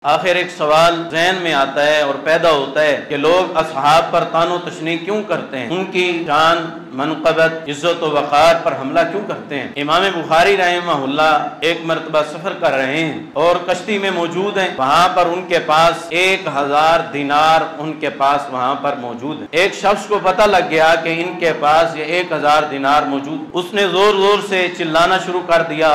आखिर एक सवाल ज़हन में आता है और पैदा होता है कि लोग असहाब पर तानो तशनी क्यों करते हैं, उनकी जान मनक़बत इज़्ज़त व वक़ार पर हमला क्यों करते हैं। इमाम बुखारी रहमहुल्लाह एक मरतबा सफ़र कर रहे हैं और कश्ती में मौजूद हैं। वहाँ पर उनके पास 1000 दिनार उनके पास वहाँ पर मौजूद है। एक शख्स को पता लग गया कि इनके पास ये 1000 दिनार मौजूद। उसने ज़ोर ज़ोर से चिल्लाना शुरू कर दिया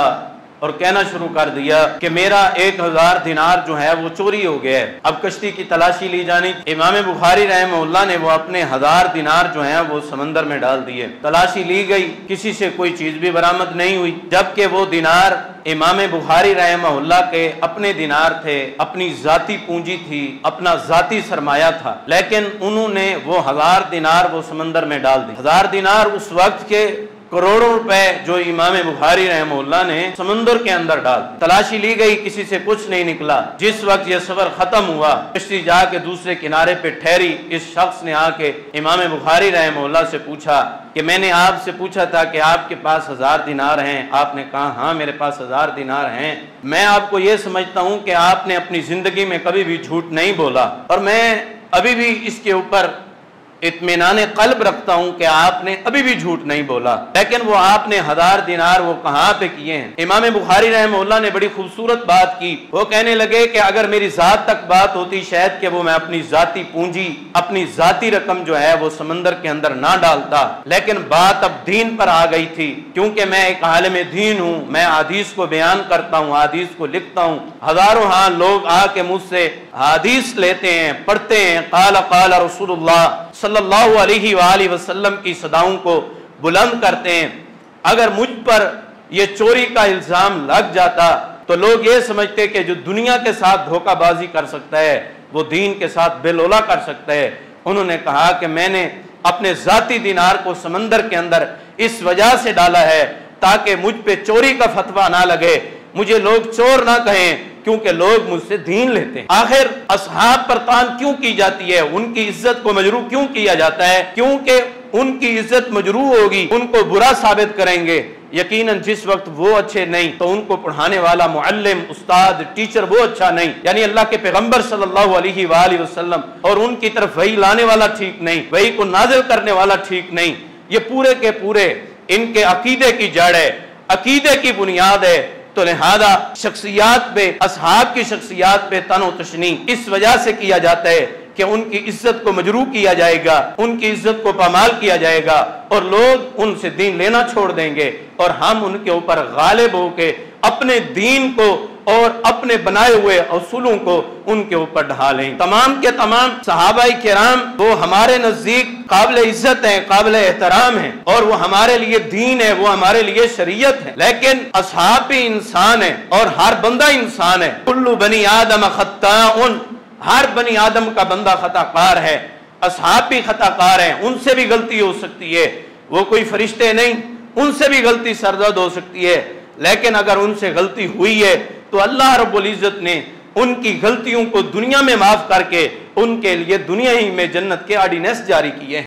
और कहना शुरू कर दिया कि मेरा 1000 दिनार जो है वो चोरी हो गया है। अब कश्ती की तलाशी ली जानी। इमाम बुखारी रहमहुल्लाह ने वो अपने 1000 दिनार जो है वो समंदर में डाल दिए। तलाशी ली गई, किसी से कोई चीज भी बरामद नहीं हुई, जबकि वो दिनार इमाम बुखारी रहमहुल्लाह के अपने दिनार थे, अपनी जाती पूंजी थी, अपना जाती सरमाया था, लेकिन उन्होंने वो 1000 दिनार वो समंदर में डाल दी। 1000 दिनार उस वक्त के करोड़ों रुपए जो इमाम बुखारी रहमहुल्लाह ने समुद्र के अंदर डाल। तलाशी ली गई, किसी से कुछ नहीं निकला। जिस वक्त ये सफर खत्म हुआ, कश्ती जाके दूसरे किनारे पे ठहरी। इस शख्स ने आके इमाम बुखारी रहमहुल्लाह से पूछा कि मैंने आपसे पूछा था कि आपके पास 1000 दिनार हैं। आपने कहा हाँ मेरे पास 1000 दिनार हैं। मैं आपको ये समझता हूँ कि आपने अपनी जिंदगी में कभी भी झूठ नहीं बोला और मैं अभी भी इसके ऊपर इत्मीनाने क़ल्ब रखता हूं कि आपने अभी भी झूठ नहीं बोला। लेकिन वो आपने 1000 दिनार वो कहां पे किए हैं। इमाम बुखारी रहमहुल्लाह ने बड़ी खूबसूरत बात की। वो कहने लगे कि अगर मेरी जात तक बात होती शायद कि वो मैं अपनी जाती पूंजी, अपनी जाती रकम जो है वो समंदर के अंदर ना डालता, लेकिन बात अब दीन पर आ गई थी। क्योंकि मैं एक आलिम दीन हूं, मैं हदीस को बयान करता हूं, हदीस को लिखता हूं। हजारों लोग आके मुझसे हदीस लेते हैं, पढ़ते हैं, क़ाल रसूलुल्लाह सल्लल्लाहु अलैहि वसल्लम की सदाओं को बुलंद करते हैं। अगर मुझ पर यह चोरी का इल्जाम लग जाता तो लोग ये समझते कि जो दुनिया के साथ धोखाबाजी कर सकता है वो दीन के साथ बेलोला कर सकता है। उन्होंने कहा कि मैंने अपने जाती दिनार को समंदर के अंदर इस वजह से डाला है ताकि मुझ पे चोरी का फतवा ना लगे, मुझे लोग चोर ना कहें, क्योंकि लोग मुझसे दीन लेते हैं। आखिर असहाब पर तान क्यों की जाती है, उनकी इज्जत को मजरू क्यों किया जाता है? क्योंकि उनकी इज्जत मजरू होगी, उनको बुरा साबित करेंगे। यकीनन जिस वक्त वो अच्छे नहीं तो उनको पढ़ाने वाला मुअल्लिम, उस्ताद, टीचर वो अच्छा नहीं, यानी अल्लाह के पैगंबर सल्लल्लाहु अलैहि वसल्लम और उनकी तरफ वही लाने वाला ठीक नहीं, वही को नाजिल करने वाला ठीक नहीं। ये पूरे के पूरे इनके अकीदे की जड़ है, अकीदे की बुनियाद है। तो लिहाजा शख्सियात पे, असहाब की शख्सियात पे तनो तशनी इस वजह से किया जाता है कि उनकी इज्जत को मजरू किया जाएगा, उनकी इज्जत को पामाल किया जाएगा और लोग उनसे दीन लेना छोड़ देंगे और हम उनके ऊपर गालिब होके अपने दीन को और अपने बनाए हुए असूलों को उनके ऊपर ढालें। तमाम के तमाम सहाबाई किराम वो हमारे नजदीक काबिल इज्जत हैं, काबिल एहतराम हैं और वो हमारे लिए दीन है, वो हमारे लिए शरीयत है। लेकिन असहाब भी इंसान है और हर बंदा इंसान है। कुल्लु बनी आदम खत्ताउन, हर बनी आदम का बंदा खताकार है। असहाब भी खताकार हैं, उनसे भी गलती हो सकती है, वो कोई फरिश्ते नहीं, उनसे भी गलती सरजद हो सकती है। लेकिन अगर उनसे गलती हुई है तो अल्लाह रब्बुल इज्जत ने उनकी गलतियों को दुनिया में माफ करके उनके लिए दुनिया ही में जन्नत के ऑर्डिनेंस जारी किए हैं।